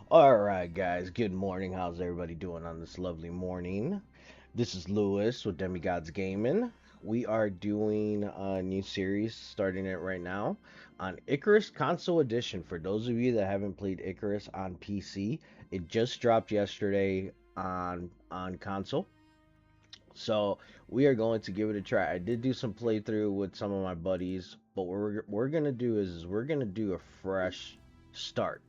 Alright, guys, good morning. How's everybody doing on this lovely morning? This is Lewis with Demigods Gaming. We are doing a new series, starting it right now, on Icarus Console Edition. For those of you that haven't played Icarus on PC, it just dropped yesterday on console. So we are going to give it a try. I did do some playthrough with some of my buddies, but what we're gonna do is we're gonna do a fresh start.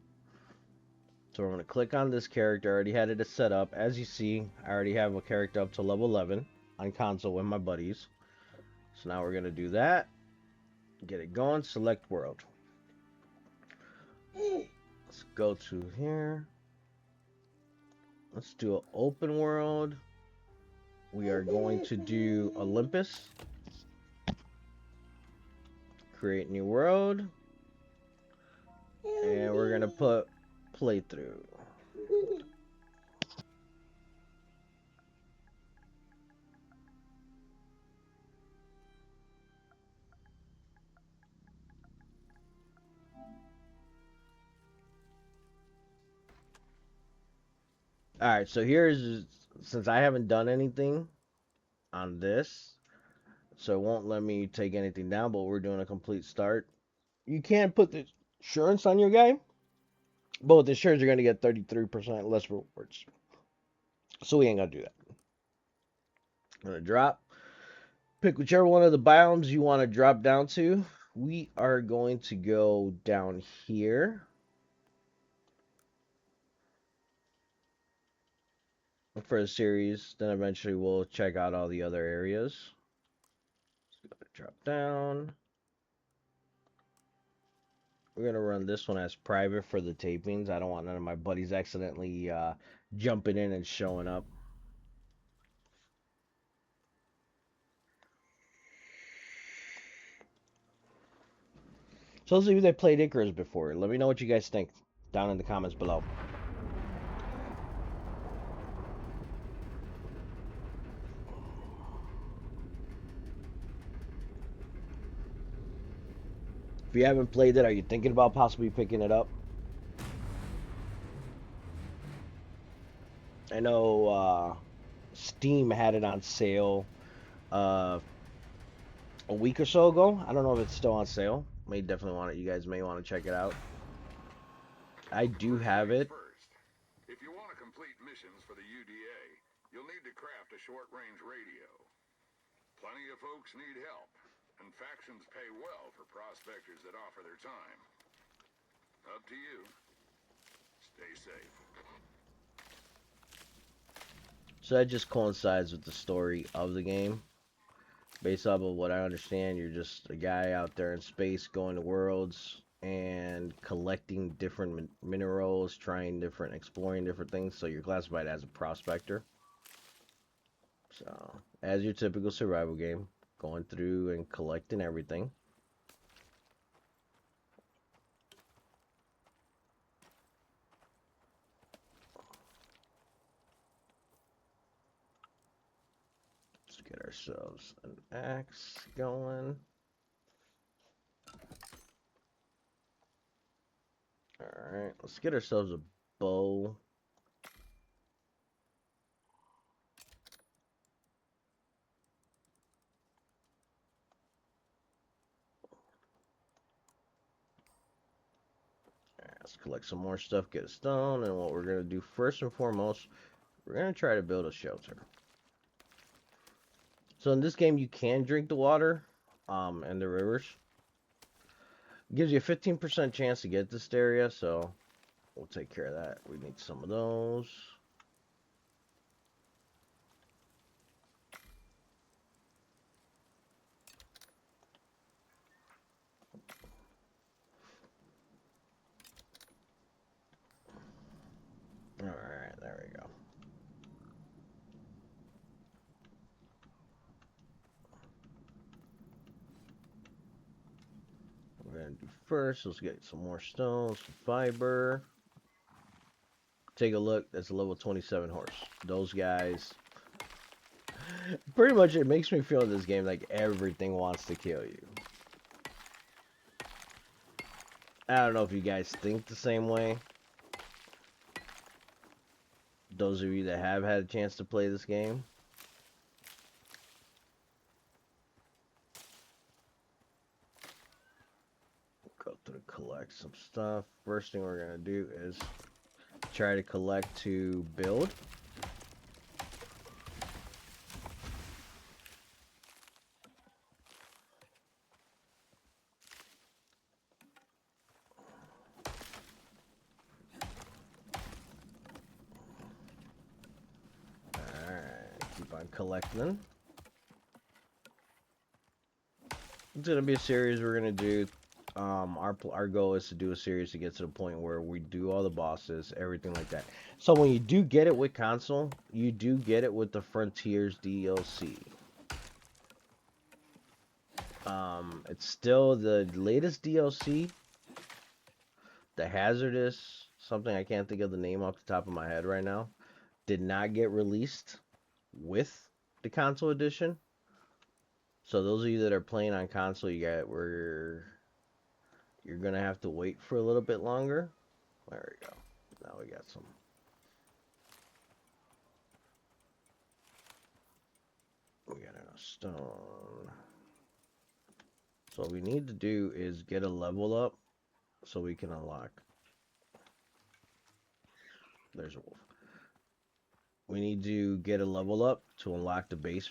So we're going to click on this character. I already had it set up. As you see, I already have a character up to level 11 on console with my buddies. So now we're going to do that. Get it going. Select world. Let's go to here. Let's do an open world. We are going to do Olympus. Create new world. And we're going to put playthrough. Alright, so here's, since I haven't done anything on this, so it won't let me take anything down, but we're doing a complete start. You can put the insurance on your guy, but with insurance, you're going to get 33% less rewards. So we ain't going to do that. I'm going to drop. Pick whichever one of the biomes you want to drop down to. We are going to go down here. For the series, then eventually we'll check out all the other areas. So drop down. We're going to run this one as private for the tapings. I don't want none of my buddies accidentally jumping in and showing up. So those of you that played Icarus before, let me know what you guys think down in the comments below. If you haven't played it, are you thinking about possibly picking it up? I know Steam had it on sale uh, a week or so ago. I don't know if it's still on sale. May definitely want it. You guys may want to check it out. I do have it. If you want to complete missions for the UDA, you'll need to craft a short-range radio. Plenty of folks need help, and factions pay well for prospectors that offer their time. Up to you. Stay safe. So that just coincides with the story of the game. Based off of what I understand, you're just a guy out there in space going to worlds and collecting different minerals, exploring different things. So you're classified as a prospector. So, as your typical survival game, going through and collecting everything. Let's get ourselves an axe going. Alright, let's get ourselves a bow. Alright, let's collect some more stuff, get a stone, and what we're going to do first and foremost, we're going to try to build a shelter. So in this game, you can drink the water and the rivers. It gives you a 15% chance to get this area, so we'll take care of that. We need some of those. Alright, there we go. We're going to do first, let's get some more stones, some fiber. Take a look, that's a level 27 horse. Those guys, pretty much it makes me feel in this game like everything wants to kill you. I don't know if you guys think the same way. those of you that have had a chance to play this game. Go through, collect some stuff. First thing we're gonna do is try to collect to build. Keep on collecting. It's gonna be a series we're gonna do. Our goal is to do a series to get to the point where we do all the bosses, everything like that. So when you do get it with console, you do get it with the Frontiers DLC. It's still the latest DLC. The Hazardous, something I can't think of the name off the top of my head right now, did not get released with the console edition. So those of you that are playing on console, you're gonna have to wait for a little bit longer. There we go. Now we got some. We got enough stone. So what we need to do is get a level up so we can unlock. There's a wolf. We need to get a level up to unlock the base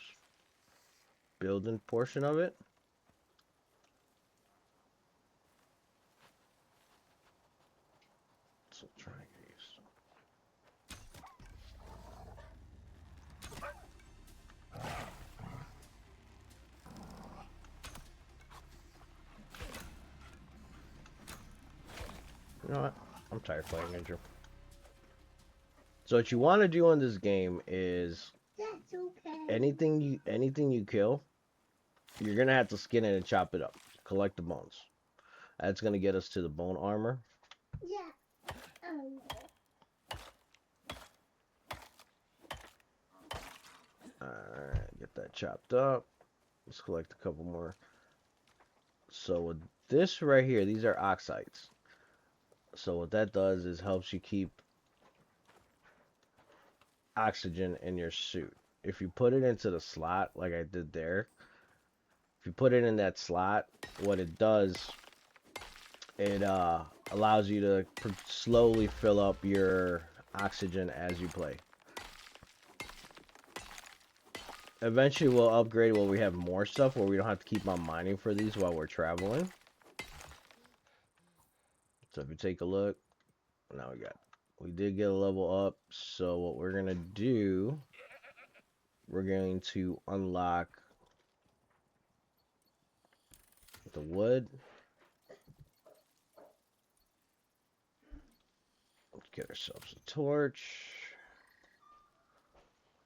building portion of it. So try and get used. You know what? I'm tired of playing Ninja. So what you want to do in this game is anything you kill, you're gonna have to skin it and chop it up. Collect the bones. That's gonna get us to the bone armor. Yeah. Alright, get that chopped up. Let's collect a couple more. So with this right here, these are oxides. So what that does is helps you keep oxygen in your suit. If you put it into the slot like I did there, if you put it in that slot, what it does, it allows you to slowly fill up your oxygen as you play. Eventually we'll upgrade where we have more stuff where we don't have to keep on mining for these while we're traveling. So if you take a look, now we did get a level up. So what we're gonna do, we're going to unlock the wood. Let's get ourselves a torch.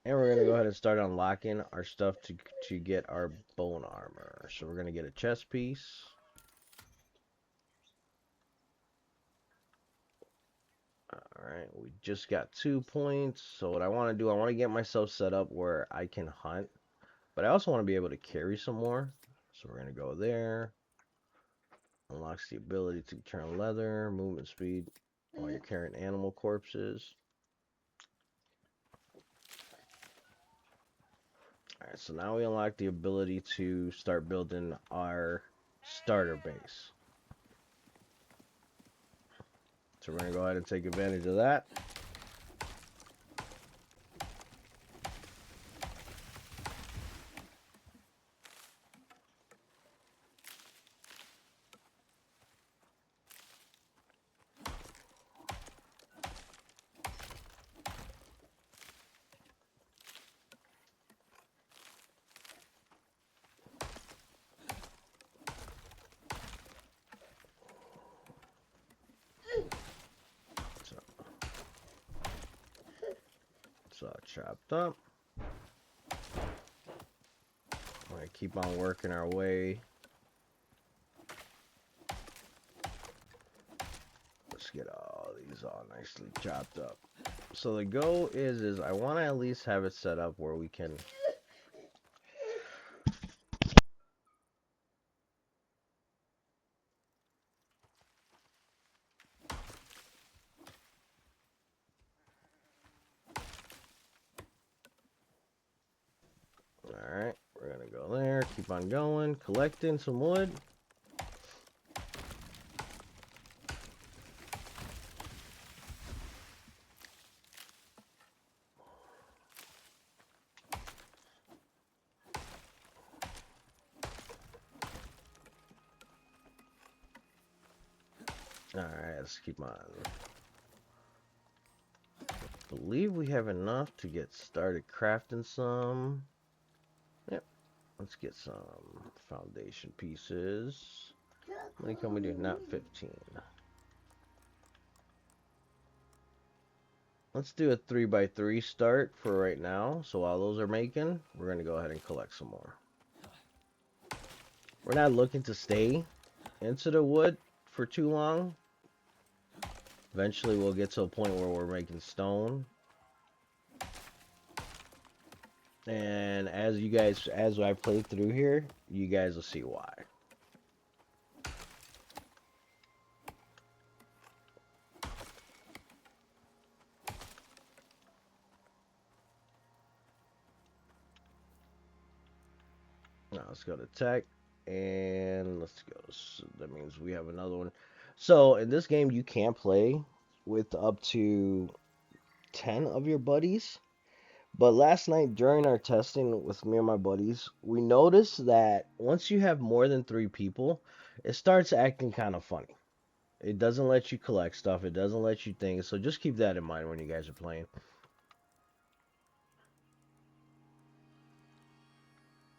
And we're gonna go ahead and start unlocking our stuff to get our bone armor. So we're gonna get a chest piece. Alright, we just got 2 points. So what I want to do, I want to get myself set up where I can hunt. But I also want to be able to carry some more. So we're gonna go there. Unlocks the ability to turn leather, movement speed while you're carrying animal corpses. Alright, so now we unlock the ability to start building our starter base. So we're going to go ahead and take advantage of that. So chopped up. We're going to keep on working our way. Let's get all these all nicely chopped up. So the goal is I want to at least have it set up where we can going, collecting some wood. Alright, let's keep on. I believe we have enough to get started crafting some. Yep, let's get some foundation pieces. How many can we do? Not 15. Let's do a 3x3 start for right now. So while those are making, we're going to go ahead and collect some more. We're not looking to stay into the wood for too long. Eventually we'll get to a point where we're making stone. And as I play through here, you guys will see why. Now let's go to tech and let's go. So that means we have another one. So in this game, you can play with up to 10 of your buddies. But last night during our testing with me and my buddies, we noticed that once you have more than 3 people, it starts acting kind of funny. It doesn't let you collect stuff. It doesn't let you think. So just keep that in mind when you guys are playing.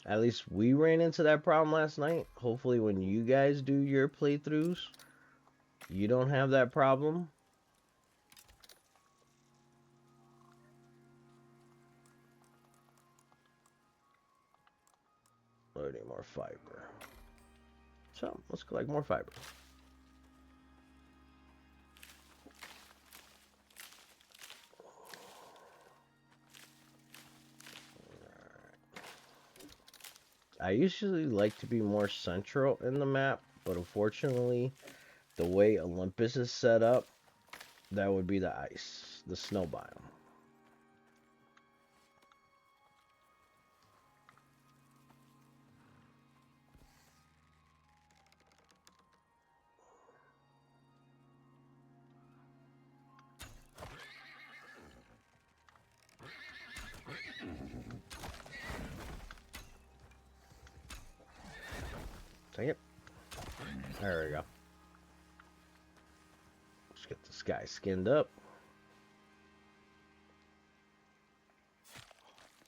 At least we ran into that problem last night. Hopefully when you guys do your playthroughs, you don't have that problem. Loading more fiber. So let's collect more fiber. I usually like to be more central in the map, but unfortunately, the way Olympus is set up, that would be the ice, the snow biome. Take it. There we go. Let's get this guy skinned up.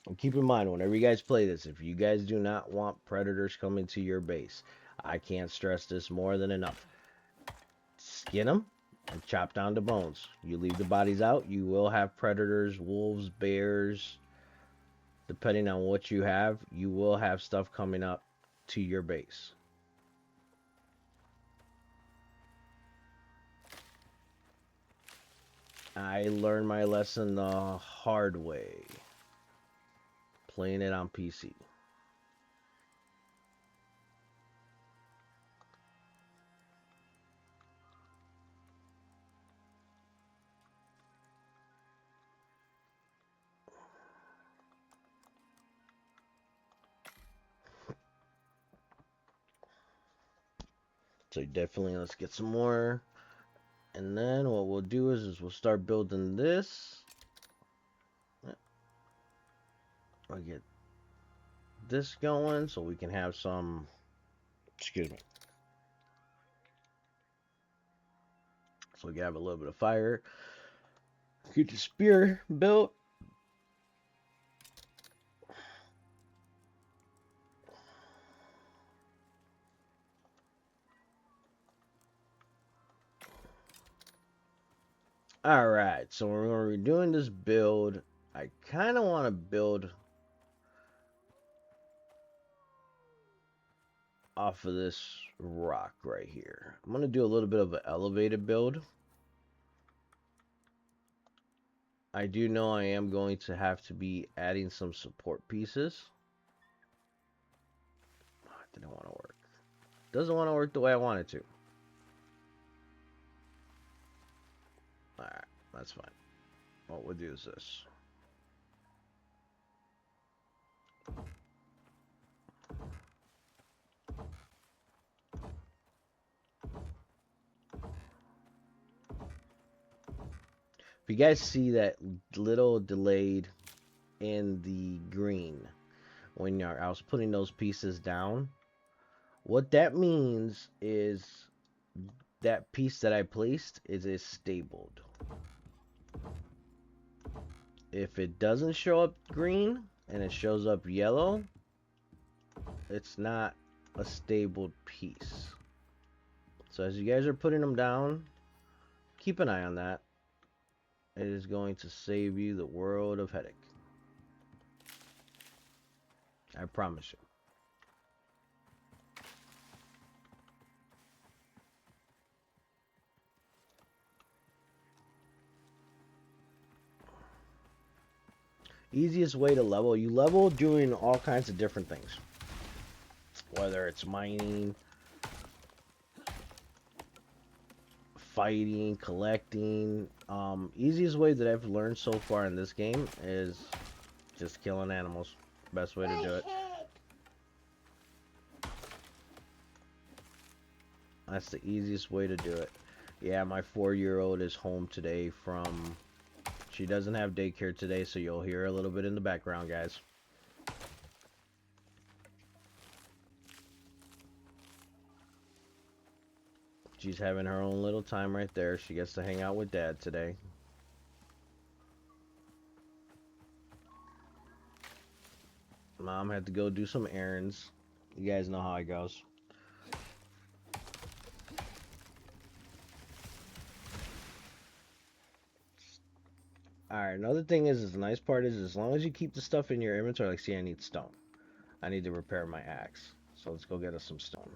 And keep in mind, whenever you guys play this, if you guys do not want predators coming to your base, I can't stress this more than enough. Skin them and chop down the bones. You leave the bodies out, you will have predators, wolves, bears. Depending on what you have, you will have stuff coming up to your base. I learned my lesson the hard way, playing it on PC. So definitely let's get some more. And then what we'll do is we'll start building this. I'll get this going so we can have some, excuse me. So we can have a little bit of fire. Get the spear built. Alright, so when we're doing this build, I kind of want to build off of this rock right here. I'm going to do a little bit of an elevated build. I do know I am going to have to be adding some support pieces. Oh, it didn't want to work. Doesn't want to work the way I want it to. Alright, that's fine. What we'll do is this. If you guys see that little delayed in the green when I was putting those pieces down, what that means is that piece that I placed is stabled. If it doesn't show up green and it shows up yellow, it's not a stabled piece. So as you guys are putting them down, keep an eye on that. It is going to save you the world of headache. I promise you. Easiest way to level. You level doing all kinds of different things. Whether it's mining, fighting, collecting. Easiest way that I've learned so far in this game is just killing animals. Best way to do it. That's the easiest way to do it. Yeah, my 4-year-old is home today from... She doesn't have daycare today, so you'll hear a little bit in the background, guys. She's having her own little time right there. She gets to hang out with Dad today. Mom had to go do some errands. You guys know how it goes. Alright, another thing is the nice part is as long as you keep the stuff in your inventory, like, see, I need stone. I need to repair my axe. So let's go get us some stone.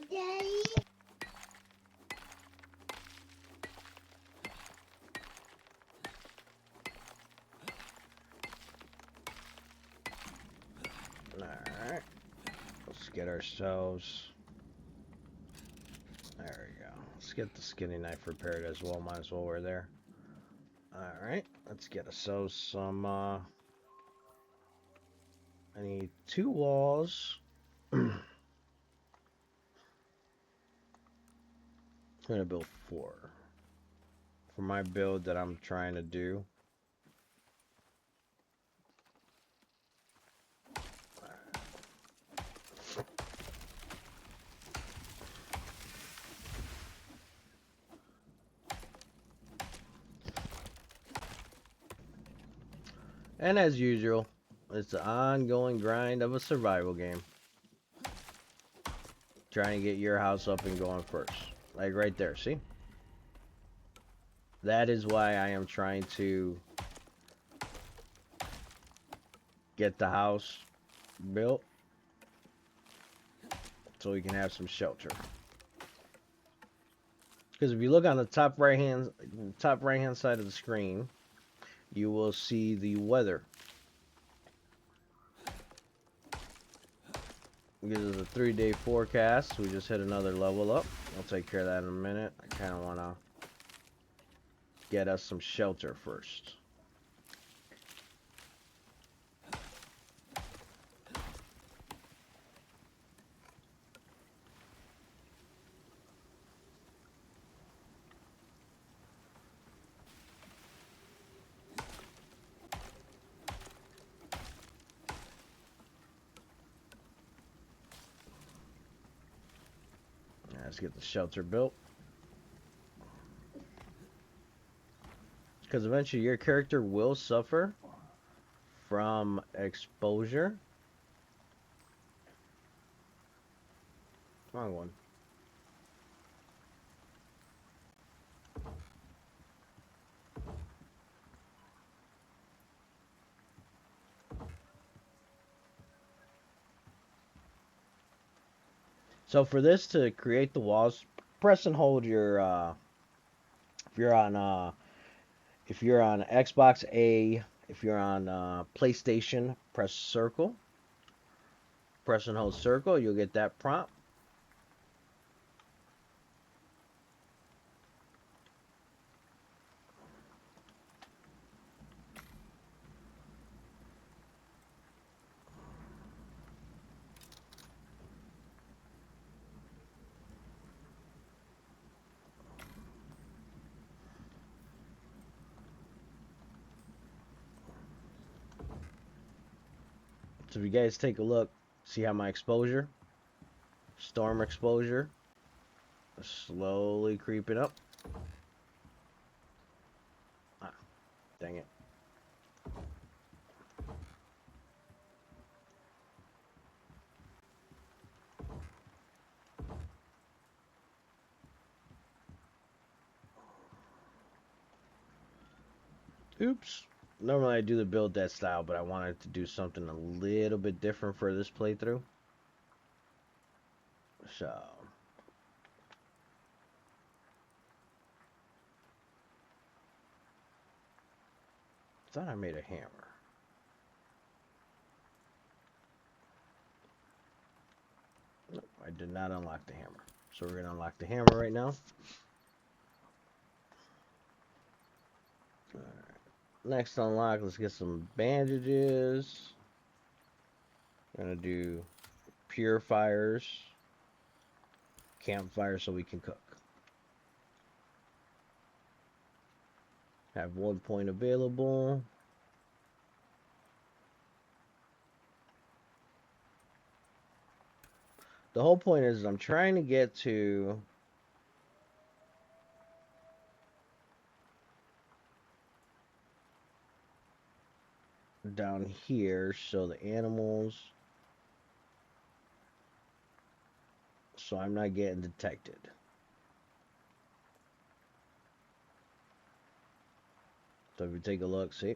Daddy. Alright. Let's get ourselves... There we go. Let's get the skinny knife repaired as well. Might as well we're there. Alright. Let's get ourselves some... I need 2 walls. I'm gonna build 4. For my build that I'm trying to do. And as usual, it's the ongoing grind of a survival game. Trying to get your house up and going first. Like right there, see? That is why I am trying to get the house built. So we can have some shelter. Because if you look on the top right hand side of the screen, you will see the weather. This is a 3-day forecast. We just hit another level up. I'll take care of that in a minute. I kind of want to get us some shelter first. Let's get the shelter built. Because eventually your character will suffer from exposure. Wrong one. So for this to create the walls, press and hold your if you're on Xbox A, if you're on PlayStation, press circle. Press and hold circle, you'll get that prompt. So if you guys take a look, see how my exposure, storm exposure, is slowly creeping up. Ah, dang it. Oops. Normally I do the build that style, but I wanted to do something a little bit different for this playthrough. So, thought I made a hammer. Nope, I did not unlock the hammer. So we're gonna unlock the hammer right now. Alright. Next unlock, let's get some bandages. Gonna do purifiers, campfire so we can cook. Have 1 point available. The whole point is I'm trying to get to down here so the animals, so I'm not getting detected. So if you take a look, see?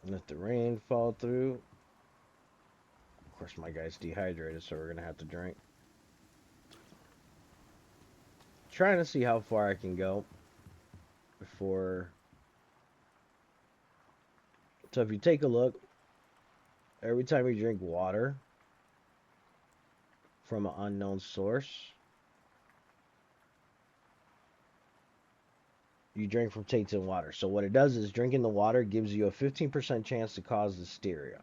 Let the rain fall through. Of course, my guy's dehydrated, so we're gonna have to drink. Trying to see how far I can go before. So if you take a look, every time you drink water from an unknown source, you drink from tainted water. So what it does is drinking the water gives you a 15% chance to cause hysteria.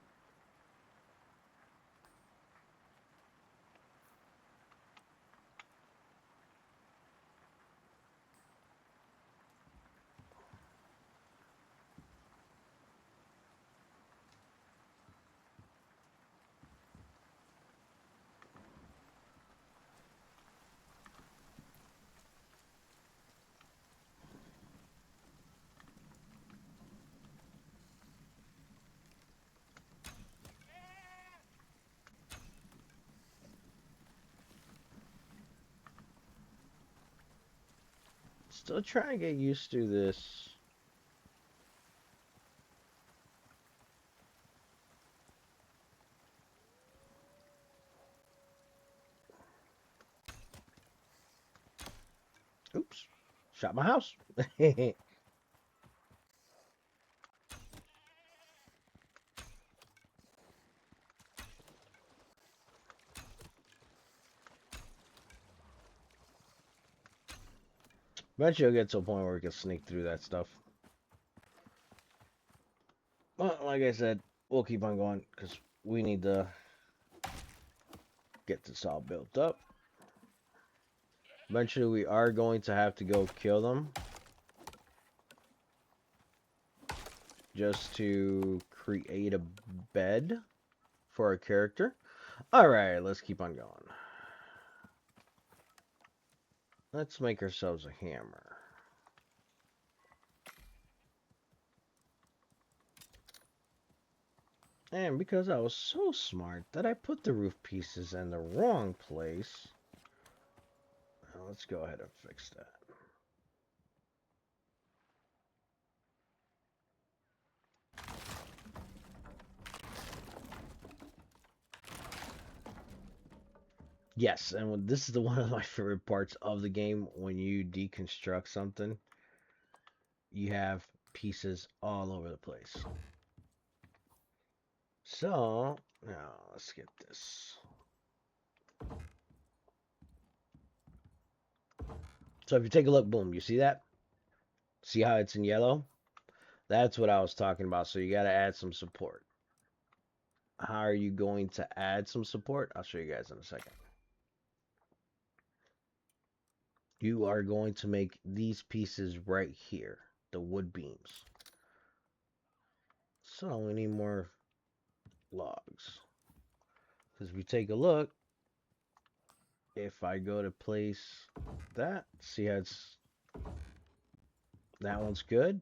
Still trying to get used to this. Oops. Shot my house. Eventually, you'll get to a point where we can sneak through that stuff. Well, like I said, we'll keep on going because we need to get this all built up. Eventually, we are going to have to go kill them just to create a bed for our character. Alright, let's keep on going. Let's make ourselves a hammer. And because I was so smart that I put the roof pieces in the wrong place, let's go ahead and fix that. Yes, and this is one of my favorite parts of the game. When you deconstruct something, you have pieces all over the place. So, now let's get this. So if you take a look, boom, you see that? See how it's in yellow? That's what I was talking about. So you got to add some support. How are you going to add some support? I'll show you guys in a second. you are going to make these pieces right here, the wood beams. So we need more logs. Because if we take a look, if I go to place that, see how it's, that one's good.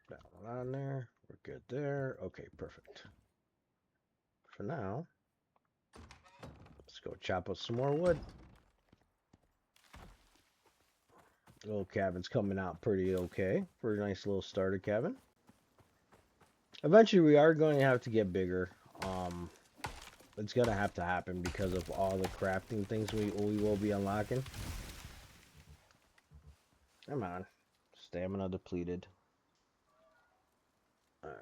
That one on there, we're good there. Okay, perfect. For now, let's go chop up some more wood. Little cabin's coming out pretty okay for a nice little starter cabin. Eventually, we are going to have to get bigger. It's gonna have to happen because of all the crafting things we will be unlocking. Come on, stamina depleted. All right.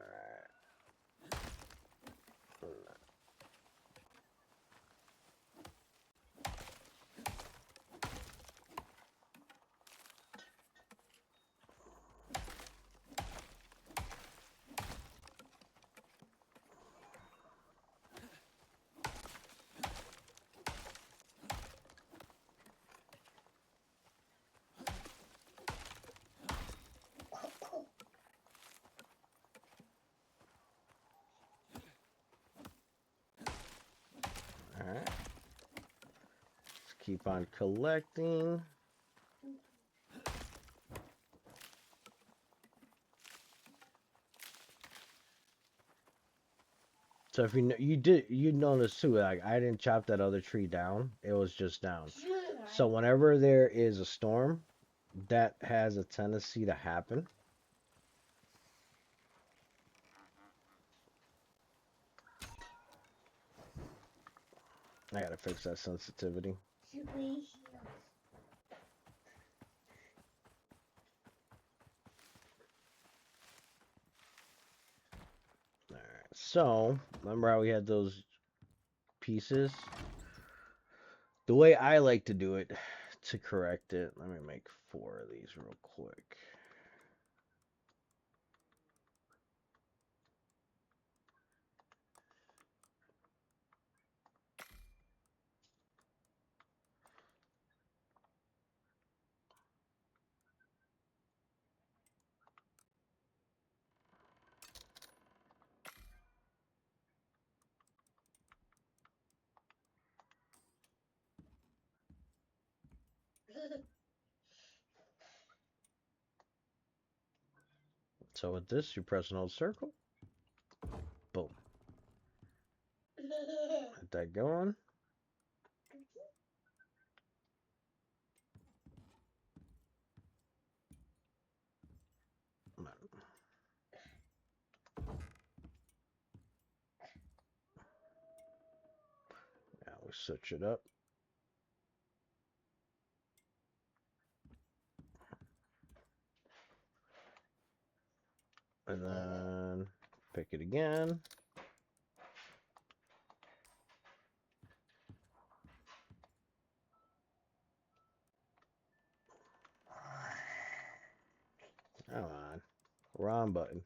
All right. Let's keep on collecting. So if you notice too, like I didn't chop that other tree down. It was just down. So whenever there is a storm, that has a tendency to happen. I gotta fix that sensitivity. Alright, so remember how we had those pieces? The way I like to do it to correct it, let me make 4 of these real quick. So with this, you press an old circle. Boom. Let that going. Now we switch it up. And then pick it again. Come on. Wrong button.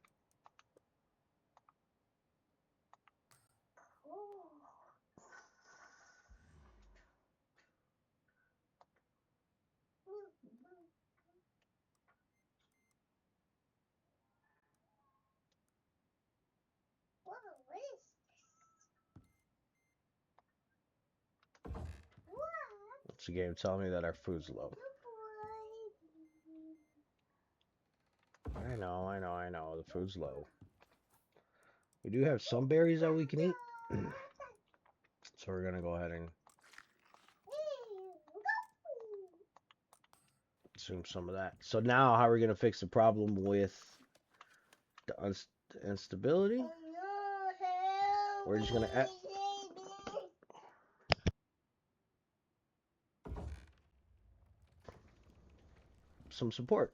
It's a game telling me that our food's low. I know. The food's low. We do have some berries that we can eat. So we're going to go ahead and consume some of that. So now how are we going to fix the problem with the instability? We're just going to add some support.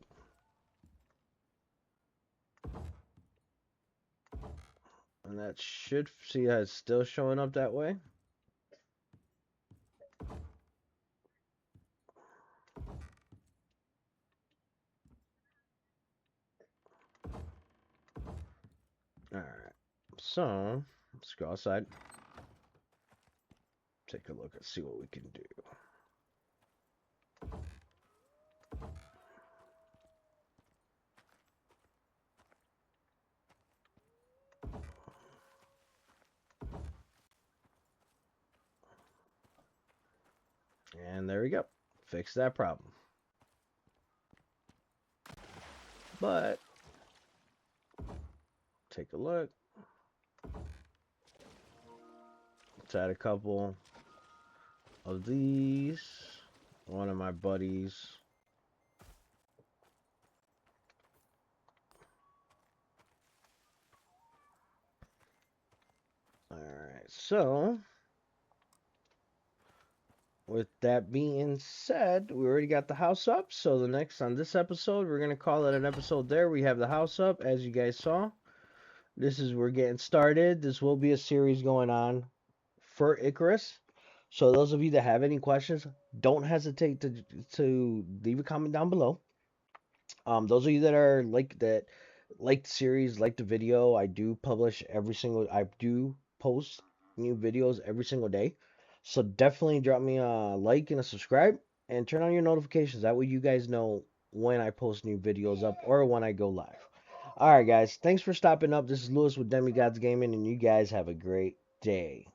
And that should, see how it's still showing up that way. So let's go outside. Take a look and see what we can do. And there we go. Fix that problem. But take a look. Let's add a couple of these. One of my buddies. Alright, so with that being said, we already got the house up. So the next on this episode, we're gonna call it an episode there. We have the house up, as you guys saw. We're getting started. This will be a series going on for Icarus. So those of you that have any questions, don't hesitate to leave a comment down below. Those of you that are like the series, like the video, I do post new videos every single day. So definitely drop me a like and a subscribe and turn on your notifications. That way you guys know when I post new videos up or when I go live. All right, guys. Thanks for stopping up. This is Lewis with Demigods Gaming, and you guys have a great day.